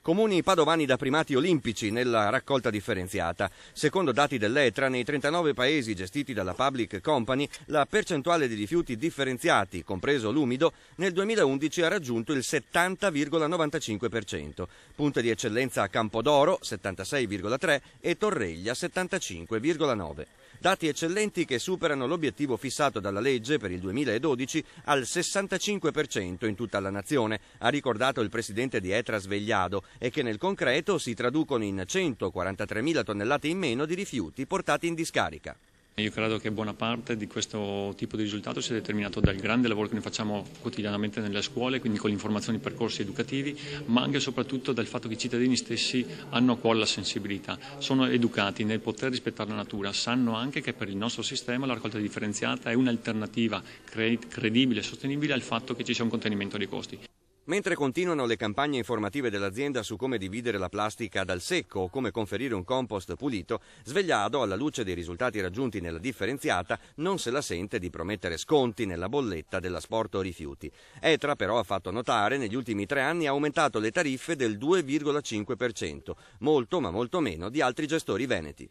Comuni padovani da primati olimpici nella raccolta differenziata. Secondo dati dell'Etra, nei 39 paesi gestiti dalla Public Company, la percentuale di rifiuti differenziati, compreso l'umido, nel 2011 ha raggiunto il 70,95%. Punta di eccellenza a Campodoro, 76,3%, e Torreglia, 75,9%. Dati eccellenti che superano l'obiettivo fissato dalla legge per il 2012 al 65% in tutta la nazione, ha ricordato il presidente di Etra Svegliado, e che nel concreto si traducono in 143.000 tonnellate in meno di rifiuti portati in discarica. Io credo che buona parte di questo tipo di risultato sia determinato dal grande lavoro che noi facciamo quotidianamente nelle scuole, quindi con l'informazione e percorsi educativi, ma anche e soprattutto dal fatto che i cittadini stessi hanno a cuore la sensibilità, sono educati nel poter rispettare la natura, sanno anche che per il nostro sistema la raccolta differenziata è un'alternativa credibile e sostenibile al fatto che ci sia un contenimento dei costi. Mentre continuano le campagne informative dell'azienda su come dividere la plastica dal secco o come conferire un compost pulito, Svegliado, alla luce dei risultati raggiunti nella differenziata, non se la sente di promettere sconti nella bolletta dell'asporto rifiuti. Etra però ha fatto notare negli ultimi 3 anni ha aumentato le tariffe del 2,5%, molto ma molto meno di altri gestori veneti.